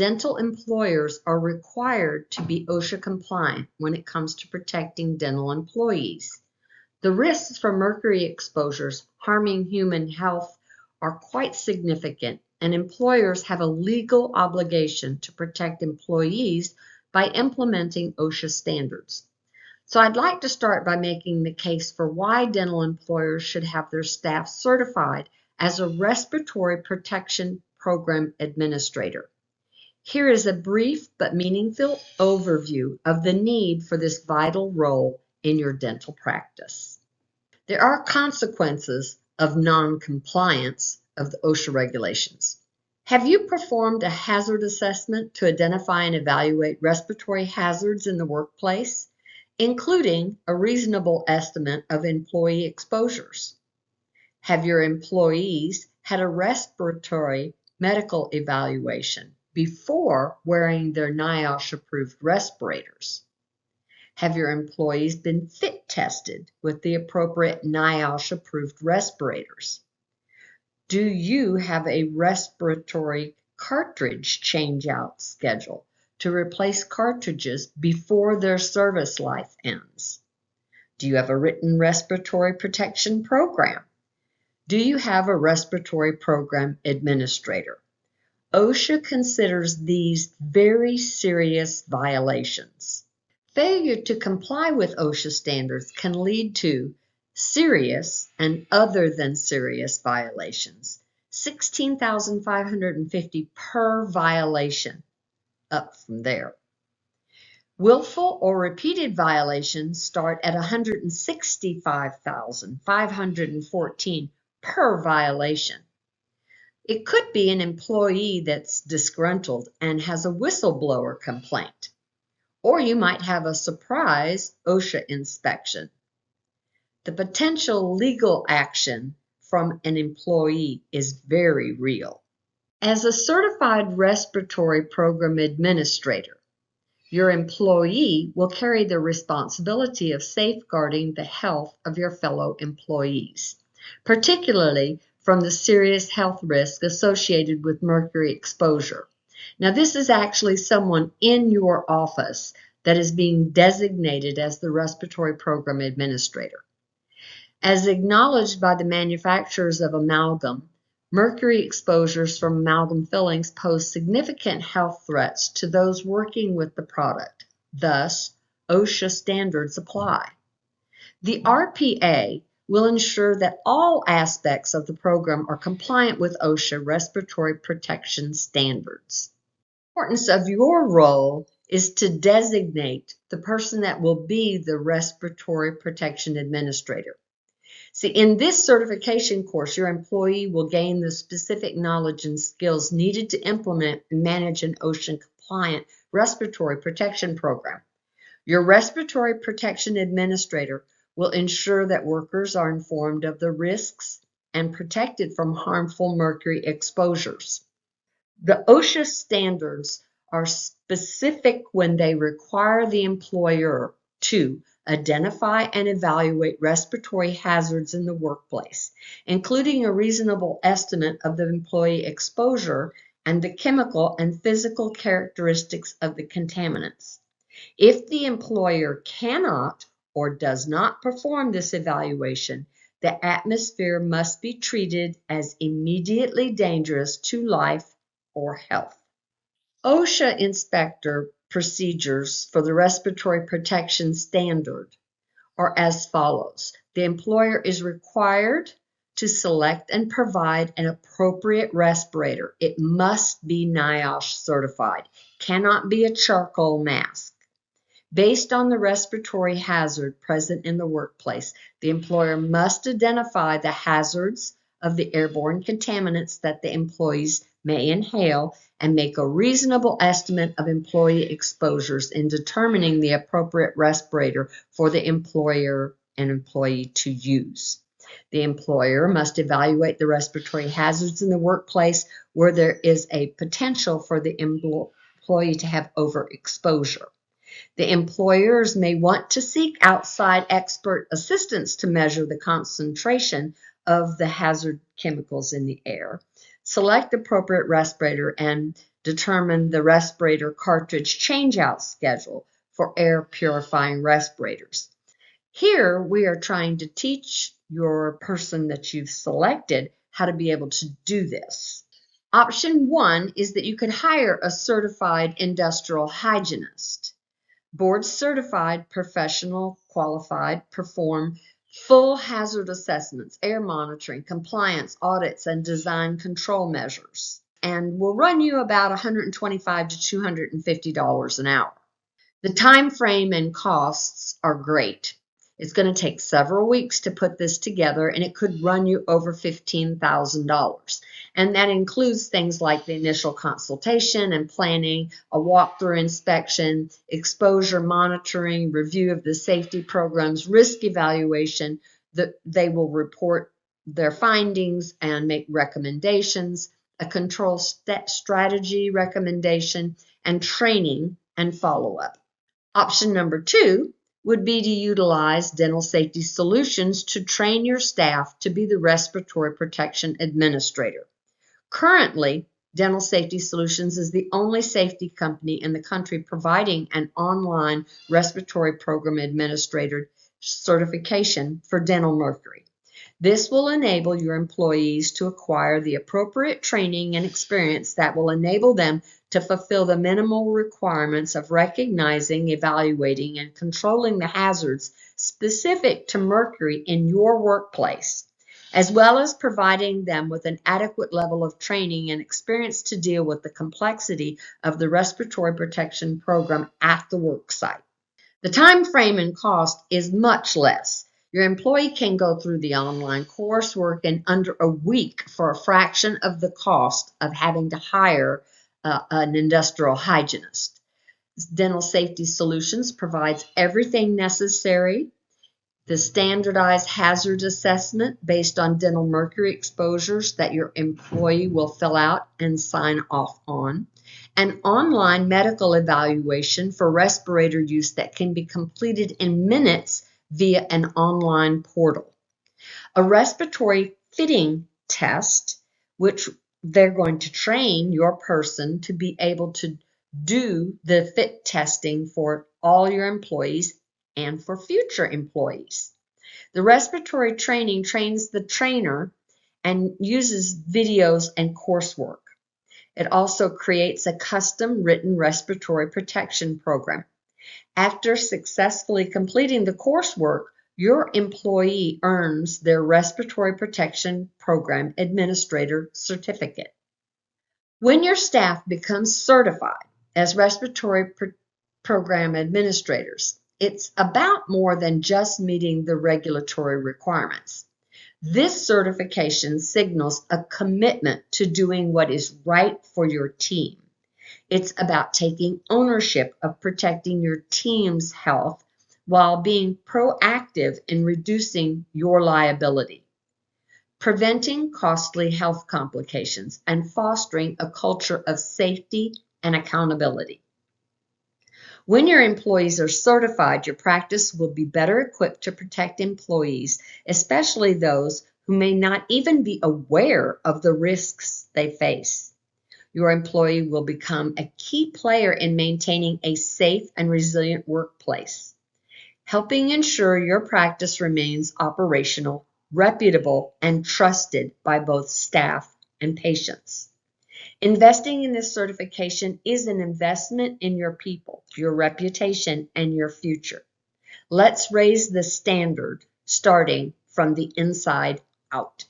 dental employers are required to be OSHA compliant when it comes to protecting dental employees. The risks from mercury exposures harming human health are quite significant, and employers have a legal obligation to protect employees by implementing OSHA standards. So I'd like to start by making the case for why dental employers should have their staff certified as a Respiratory Protection Program Administrator. Here is a brief but meaningful overview of the need for this vital role in your dental practice. There are consequences of non-compliance of the OSHA regulations. Have you performed a hazard assessment to identify and evaluate respiratory hazards in the workplace, including a reasonable estimate of employee exposures? Have your employees had a respiratory medical evaluation before wearing their NIOSH-approved respirators? Have your employees been fit tested with the appropriate NIOSH-approved respirators? Do you have a respiratory cartridge change-out schedule to replace cartridges before their service life ends? Do you have a written respiratory protection program? Do you have a respiratory program administrator? OSHA considers these very serious violations. Failure to comply with OSHA standards can lead to serious and other than serious violations, $16,550 per violation, up from there. Willful or repeated violations start at $165,514 per violation. It could be an employee that's disgruntled and has a whistleblower complaint. Or you might have a surprise OSHA inspection. The potential legal action from an employee is very real. As a certified respiratory program administrator, your employee will carry the responsibility of safeguarding the health of your fellow employees, particularly from the serious health risk associated with mercury exposure. Now, this is actually someone in your office that is being designated as the Respiratory Program Administrator. As acknowledged by the manufacturers of amalgam, mercury exposures from amalgam fillings pose significant health threats to those working with the product. Thus, OSHA standards apply. The RPA will ensure that all aspects of the program are compliant with OSHA respiratory protection standards. The importance of your role is to designate the person that will be the Respiratory Protection Administrator. See, in this certification course, your employee will gain the specific knowledge and skills needed to implement and manage an OSHA-compliant respiratory protection program. Your Respiratory Protection Administrator will ensure that workers are informed of the risks and protected from harmful mercury exposures. The OSHA standards are specific when they require the employer to identify and evaluate respiratory hazards in the workplace, including a reasonable estimate of the employee exposure and the chemical and physical characteristics of the contaminants. If the employer cannot or does not perform this evaluation, the atmosphere must be treated as immediately dangerous to life or health. OSHA inspector procedures for the respiratory protection standard are as follows. The employer is required to select and provide an appropriate respirator. It must be NIOSH certified, cannot be a charcoal mask. Based on the respiratory hazard present in the workplace, the employer must identify the hazards of the airborne contaminants that the employees may inhale and make a reasonable estimate of employee exposures in determining the appropriate respirator for the employer and employee to use. The employer must evaluate the respiratory hazards in the workplace where there is a potential for the employee to have overexposure. The employers may want to seek outside expert assistance to measure the concentration of the hazard chemicals in the air, select appropriate respirator, and determine the respirator cartridge changeout schedule for air purifying respirators. Here, we are trying to teach your person that you've selected how to be able to do this. Option 1 is that you could hire a certified industrial hygienist. Board certified professional qualified perform full hazard assessments, air monitoring, compliance audits, and design control measures, and will run you about $125 to $250 an hour. The time frame and costs are great. It's going to take several weeks to put this together, and it could run you over $15,000. And that includes things like the initial consultation and planning, a walkthrough inspection, exposure monitoring, review of the safety programs, risk evaluation. They will report their findings and make recommendations, a control strategy recommendation, and training and follow-up. Option number 2 would be to utilize Dental Safety Solutions to train your staff to be the Respiratory Protection Administrator. Currently, Dental Safety Solutions is the only safety company in the country providing an online Respiratory Program Administrator certification for dental mercury. This will enable your employees to acquire the appropriate training and experience that will enable them to fulfill the minimal requirements of recognizing, evaluating, and controlling the hazards specific to mercury in your workplace, as well as providing them with an adequate level of training and experience to deal with the complexity of the respiratory protection program at the work site. The time frame and cost is much less. Your employee can go through the online coursework in under a week for a fraction of the cost of having to hire an industrial hygienist. Dental Safety Solutions provides everything necessary. The standardized hazard assessment based on dental mercury exposures that your employee will fill out and sign off on. An online medical evaluation for respirator use that can be completed in minutes via an online portal. A respiratory fitting test, which they're going to train your person to be able to do the fit testing for all your employees and for future employees. The respiratory training trains the trainer and uses videos and coursework. It also creates a custom written respiratory protection program. After successfully completing the coursework, your employee earns their Respiratory Protection Program Administrator certificate. When your staff becomes certified as Respiratory Program Administrators, it's about more than just meeting the regulatory requirements. This certification signals a commitment to doing what is right for your team. It's about taking ownership of protecting your team's health while being proactive in reducing your liability, preventing costly health complications, and fostering a culture of safety and accountability. When your employees are certified, your practice will be better equipped to protect employees, especially those who may not even be aware of the risks they face. Your employee will become a key player in maintaining a safe and resilient workplace, helping ensure your practice remains operational, reputable, and trusted by both staff and patients. Investing in this certification is an investment in your people, your reputation, and your future. Let's raise the standard starting from the inside out.